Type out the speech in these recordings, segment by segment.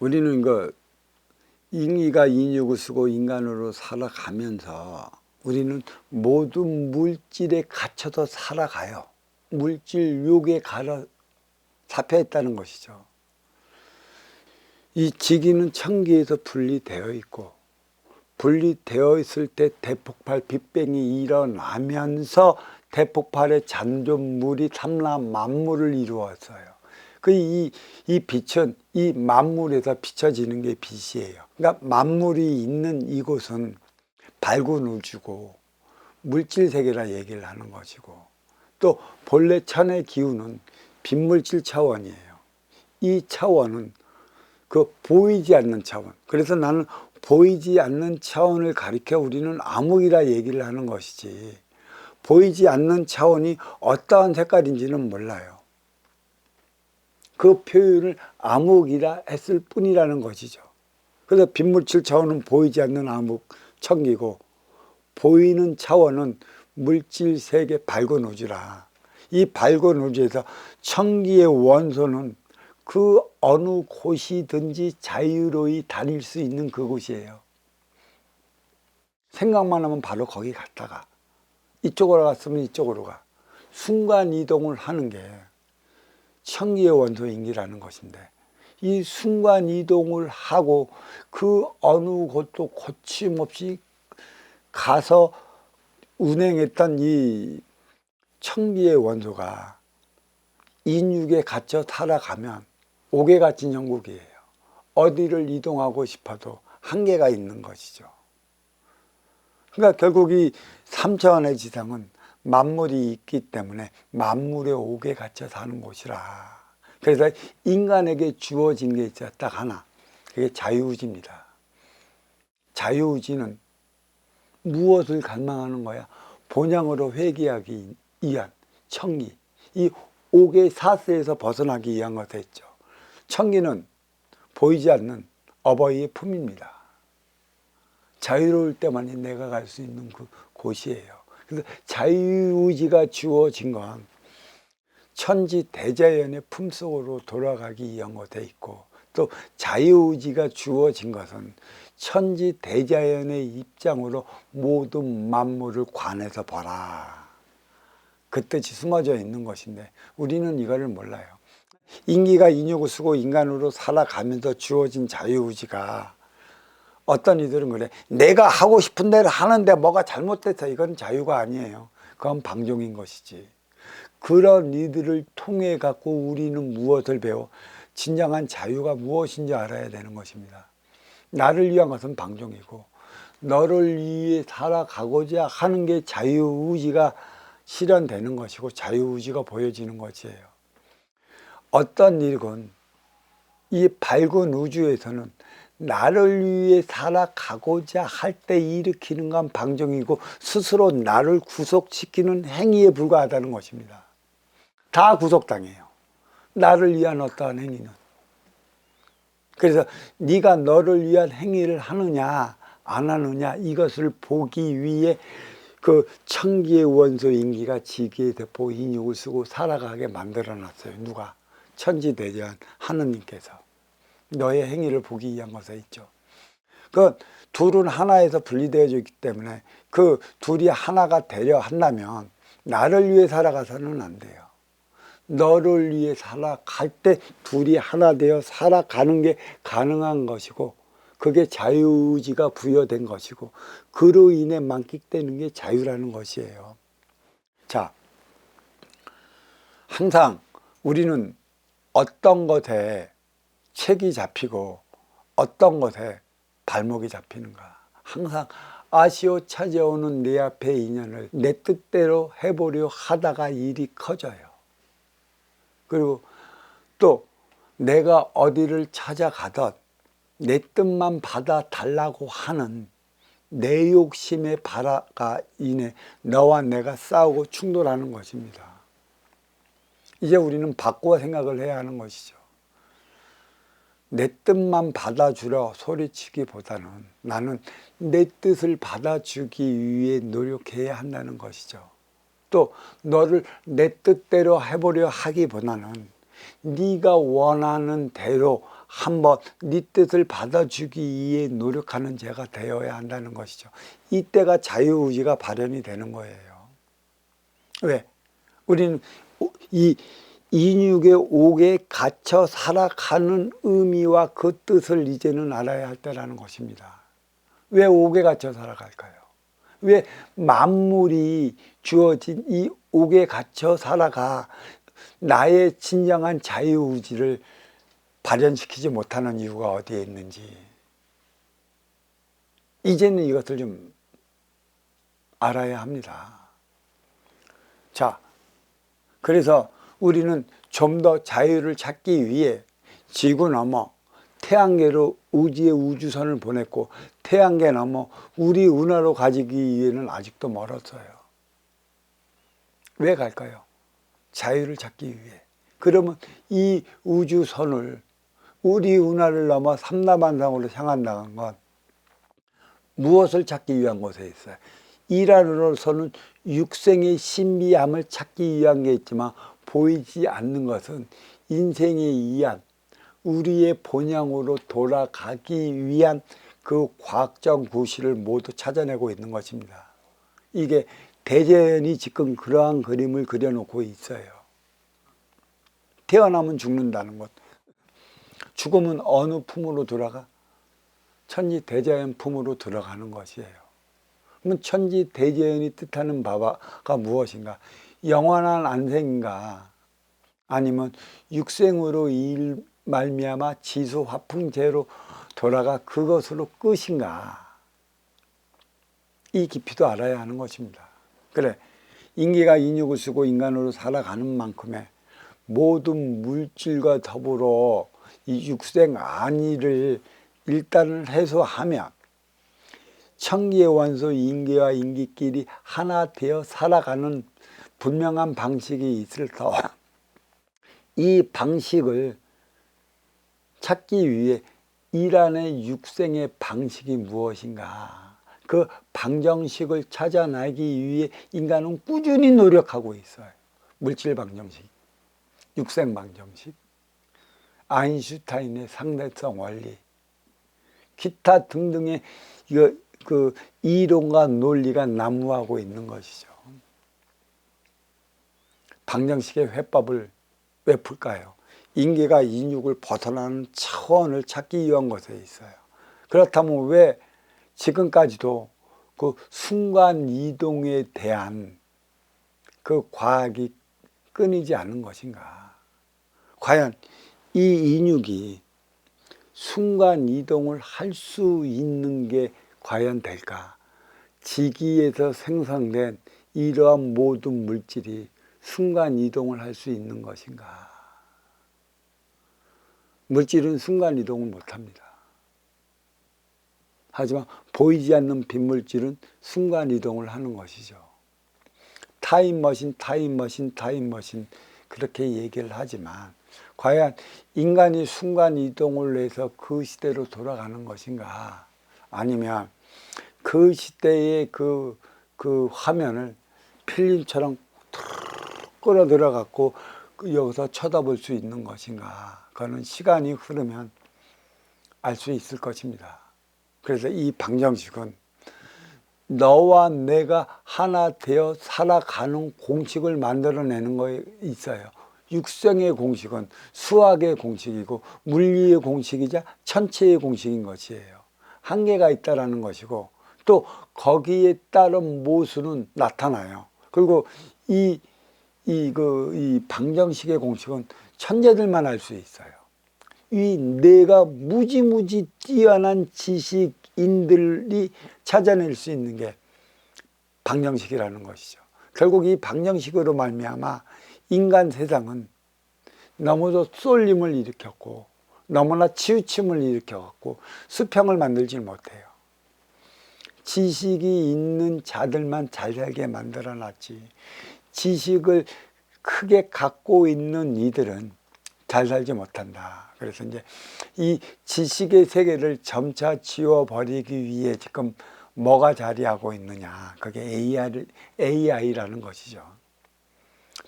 우리는 인기가 인육을 쓰고 인간으로 살아가면서 우리는 모든 물질에 갇혀서 살아가요. 물질 욕에 잡혀있다는 것이죠. 이 지기는 천기에서 분리되어 있고, 분리되어 있을 때 대폭발 빅뱅이 일어나면서 대폭발의 잔존물이 삼라 만물을 이루었어요. 이 빛은 이 만물에서 비춰지는 게 빛이에요. 그러니까 만물이 있는 이곳은 밝은 우주고 물질 세계라 얘기를 하는 것이고, 또 본래 천의 기운은 빛물질 차원이에요. 이 차원은 보이지 않는 차원. 그래서 나는 보이지 않는 차원을 가리켜 우리는 암흑이라 얘기를 하는 것이지, 보이지 않는 차원이 어떠한 색깔인지는 몰라요. 그 표현을 암흑이라 했을 뿐이라는 것이죠. 그래서 빛물질 차원은 보이지 않는 암흑 천기고, 보이는 차원은 물질 세계 밝은 우주라. 이 밝은 우주에서 천기의 원소는 그 어느 곳이든지 자유로이 다닐 수 있는 그곳이에요. 생각만 하면 바로 거기 갔다가, 이쪽으로 갔으면 이쪽으로 가. 순간 이동을 하는 게 천기의 원소 인기라는 것인데, 이 순간 이동을 하고 그 어느 곳도 거침없이 가서 운행했던 이 천기의 원소가 인육에 갇혀 살아가면 옥에 갇힌 형국이에요. 어디를 이동하고 싶어도 한계가 있는 것이죠. 그러니까 결국 이 3차원의 지상은 만물이 있기 때문에 만물의 옥에 갇혀 사는 곳이라. 그래서 인간에게 주어진 게 있어 딱 하나, 그게 자유의지입니다. 자유의지는 무엇을 갈망하는 거야? 본향으로 회귀하기 위한 천기, 이 옥의 사슬에서 벗어나기 위한 것이었죠. 천기는 보이지 않는 어버이의 품입니다. 자유로울 때만이 내가 갈 수 있는 그 곳이에요. 그래서 자유의지가 주어진 건 천지 대자연의 품속으로 돌아가기 위한 것에 있고, 또 자유의지가 주어진 것은 천지 대자연의 입장으로 모든 만물을 관해서 보라, 그 뜻이 숨어져 있는 것인데 우리는 이거를 몰라요. 인기가 인육을 쓰고 인간으로 살아가면서 주어진 자유의지가, 어떤 이들은 그래, 내가 하고 싶은 대로 하는데 뭐가 잘못돼서, 이건 자유가 아니에요. 그건 방종인 것이지. 그런 이들을 통해 갖고 우리는 무엇을 배워? 진정한 자유가 무엇인지 알아야 되는 것입니다. 나를 위한 것은 방종이고, 너를 위해 살아가고자 하는 게 자유의지가 실현되는 것이고 자유의지가 보여지는 것이에요. 어떤 일이건 이 밝은 우주에서는 나를 위해 살아가고자 할 때 일으키는 건 방종이고, 스스로 나를 구속시키는 행위에 불과하다는 것입니다. 다 구속당해요, 나를 위한 어떠한 행위는. 그래서 네가 너를 위한 행위를 하느냐 안 하느냐, 이것을 보기 위해 그 천기의 원소 인기가 지기의 대포 인육을 쓰고 살아가게 만들어 놨어요. 누가? 천지대전 하느님께서 너의 행위를 보기 위한 것에 있죠. 그 둘은 하나에서 분리되어져 있기 때문에 그 둘이 하나가 되려 한다면 나를 위해 살아가서는 안 돼요. 너를 위해 살아갈 때 둘이 하나 되어 살아가는 게 가능한 것이고, 그게 자유의지가 부여된 것이고, 그로 인해 만끽되는 게 자유라는 것이에요. 자, 항상 우리는 어떤 것에 책이 잡히고 어떤 것에 발목이 잡히는가, 항상 아시오 찾아오는 내 앞의 인연을 내 뜻대로 해보려 하다가 일이 커져요. 그리고 또 내가 어디를 찾아가든 내 뜻만 받아달라고 하는 내 욕심의 발화가 인해 너와 내가 싸우고 충돌하는 것입니다. 이제 우리는 바꾸어 생각을 해야 하는 것이죠. 내 뜻만 받아주려 소리치기보다는 나는 내 뜻을 받아주기 위해 노력해야 한다는 것이죠. 또 너를 내 뜻대로 해보려 하기보다는 네가 원하는 대로 한번 네 뜻을 받아주기 위해 노력하는 자가 되어야 한다는 것이죠. 이때가 자유의지가 발현이 되는 거예요. 왜? 우리는 이 인육의 옥에 갇혀 살아가는 의미와 그 뜻을 이제는 알아야 할 때라는 것입니다. 왜 옥에 갇혀 살아갈까요? 왜 만물이 주어진 이 옥에 갇혀 살아가 나의 진정한 자유의지를 발현시키지 못하는 이유가 어디에 있는지 이제는 이것을 좀 알아야 합니다. 자, 그래서 우리는 좀 더 자유를 찾기 위해 지구 넘어 태양계로 우주의 우주선을 보냈고 태양계 넘어 우리 은하로 가지기 위해는 아직도 멀었어요. 왜 갈까요? 자유를 찾기 위해. 그러면 이 우주선을 우리 은하를 넘어 삼라만상으로 향한다는 건 무엇을 찾기 위한 것에 있어요? 일하로서는 육생의 신비함을 찾기 위한 게 있지만 보이지 않는 것은 인생에 의한 우리의 본향으로 돌아가기 위한 그 과학적 구실을 모두 찾아내고 있는 것입니다. 이게 대자연이 지금 그러한 그림을 그려놓고 있어요. 태어나면 죽는다는 것. 죽으면 어느 품으로 돌아가? 천지 대자연 품으로 들어가는 것이에요. 그러면 천지 대자연이 뜻하는 바가 무엇인가? 영원한 안생인가? 아니면 육생으로 말미암아 지수 화풍제로 돌아가 그것으로 끝인가? 이 깊이도 알아야 하는 것입니다. 그래, 인계가 인육을 쓰고 인간으로 살아가는 만큼의 모든 물질과 더불어 이 육생 안위를 일단은 해소하면 천기의 원소 인계와 인기끼리 하나 되어 살아가는 분명한 방식이 있을 터 이 방식을 찾기 위해 일안의 육생의 방식이 무엇인가? 그 방정식을 찾아내기 위해 인간은 꾸준히 노력하고 있어요. 물질 방정식, 육생 방정식, 아인슈타인의 상대성 원리, 기타 등등의 그 이론과 논리가 난무하고 있는 것이죠. 방정식의 회법을 왜 풀까요? 인계가 인육을 벗어나는 차원을 찾기 위한 것에 있어요. 그렇다면 왜 지금까지도 그 순간 이동에 대한 그 과학이 끊이지 않는 것인가? 과연 이 인육이 순간 이동을 할 수 있는 게 과연 될까? 지기에서 생성된 이러한 모든 물질이 순간 이동을 할 수 있는 것인가? 물질은 순간 이동을 못합니다. 하지만 보이지 않는 빈물질은 순간 이동을 하는 것이죠. 타임머신, 타임머신, 타임머신 그렇게 얘기를 하지만 과연 인간이 순간 이동을 해서 그 시대로 돌아가는 것인가? 아니면 그 시대의 그 화면을 필름처럼 끌어들여 갖고 여기서 쳐다볼 수 있는 것인가? 그거는 시간이 흐르면 알 수 있을 것입니다. 그래서 이 방정식은 너와 내가 하나 되어 살아가는 공식을 만들어내는 거에 있어요. 육성의 공식은 수학의 공식이고 물리의 공식이자 천체의 공식인 것이에요. 한계가 있다라는 것이고 또 거기에 따른 모순은 나타나요. 그리고 이 방정식의 공식은 천재들만 알 수 있어요. 이 내가 무지무지 뛰어난 지식인들이 찾아낼 수 있는 게 방정식이라는 것이죠. 결국 이 방정식으로 말미암아 인간 세상은 너무도 쏠림을 일으켰고 너무나 치우침을 일으켜갖고 수평을 만들지 못해요. 지식이 있는 자들만 잘 살게 만들어놨지 지식을 크게 갖고 있는 이들은 잘 살지 못한다. 그래서 이제 이 지식의 세계를 점차 지워버리기 위해 지금 뭐가 자리하고 있느냐. 그게 AI라는 것이죠.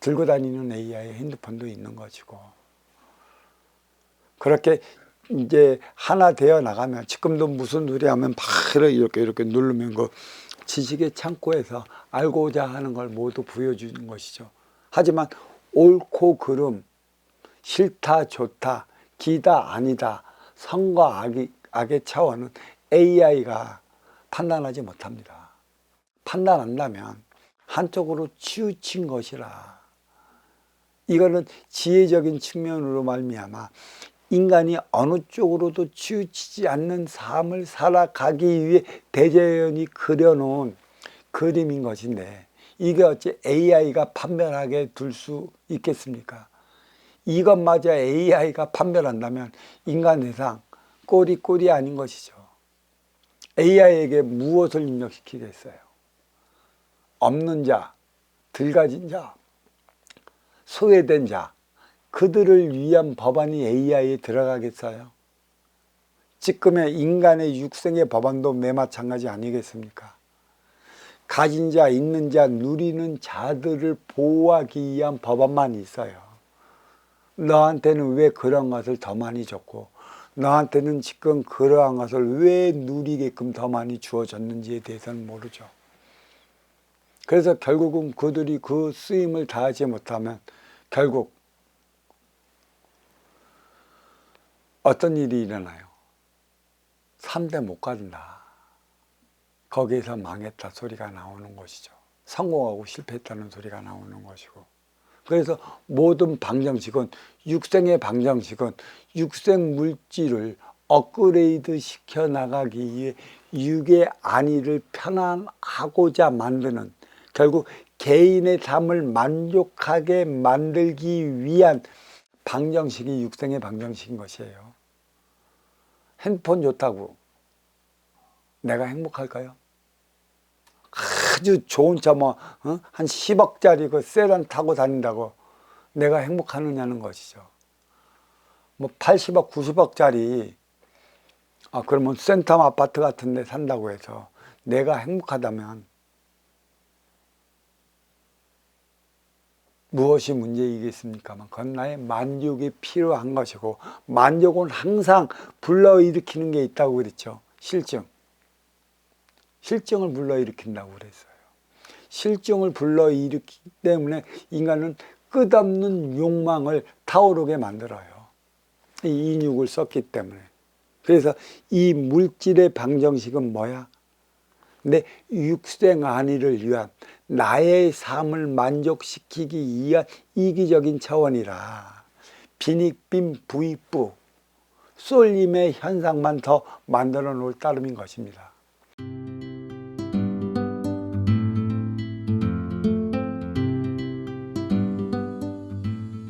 들고 다니는 AI 핸드폰도 있는 것이고. 그렇게 이제 하나 되어 나가면, 지금도 무슨 소리 하면 바로 이렇게 누르면 그 지식의 창고에서 알고자 하는 걸 모두 보여주는 것이죠. 하지만 옳고 그름, 싫다 좋다, 기다 아니다, 선과 악의 차원은 AI가 판단하지 못합니다. 판단한다면 한쪽으로 치우친 것이라. 이거는 지혜적인 측면으로 말미암아 인간이 어느 쪽으로도 치우치지 않는 삶을 살아가기 위해 대자연이 그려놓은 그림인 것인데, 이게 어째 AI가 판별하게 둘 수 있겠습니까? 이것마저 AI가 판별한다면 인간 세상 꼴이 아닌 것이죠. AI에게 무엇을 입력시키겠어요? 없는 자, 덜 가진 자, 소외된 자, 그들을 위한 법안이 AI에 들어가겠어요? 지금의 인간의 육생의 법안도 매 마찬가지 아니겠습니까? 가진 자, 있는 자, 누리는 자들을 보호하기 위한 법안만 있어요. 너한테는 왜 그런 것을 더 많이 줬고, 너한테는 지금 그러한 것을 왜 누리게끔 더 많이 주어졌는지에 대해서는 모르죠. 그래서 결국은 그들이 그 쓰임을 다하지 못하면 결국 어떤 일이 일어나요? 3대 못 가른다. 거기에서 망했다 소리가 나오는 것이죠. 성공하고 실패했다는 소리가 나오는 것이고. 그래서 모든 방정식은, 육생의 방정식은 육생 물질을 업그레이드 시켜 나가기 위해 육의 안위를 편안하고자 만드는, 결국 개인의 삶을 만족하게 만들기 위한 방정식이 육생의 방정식인 것이에요. 핸드폰 좋다고 내가 행복할까요? 아주 좋은 차 한 10억짜리 그 세단 타고 다닌다고 내가 행복하느냐는 것이죠. 80억, 90억짜리 그러면 센텀 아파트 같은 데 산다고 해서 내가 행복하다면 무엇이 문제이겠습니까만, 그건 나의 만족이 필요한 것이고, 만족은 항상 불러일으키는 게 있다고 그랬죠. 실증을 불러일으킨다고 그랬어요. 실증을 불러일으키기 때문에 인간은 끝없는 욕망을 타오르게 만들어요. 이 인육을 썼기 때문에. 그래서 이 물질의 방정식은 뭐야? 내 육생 안위를 위한, 나의 삶을 만족시키기 위한 이기적인 차원이라 빈익빈 부익부, 쏠림의 현상만 더 만들어 놓을 따름인 것입니다.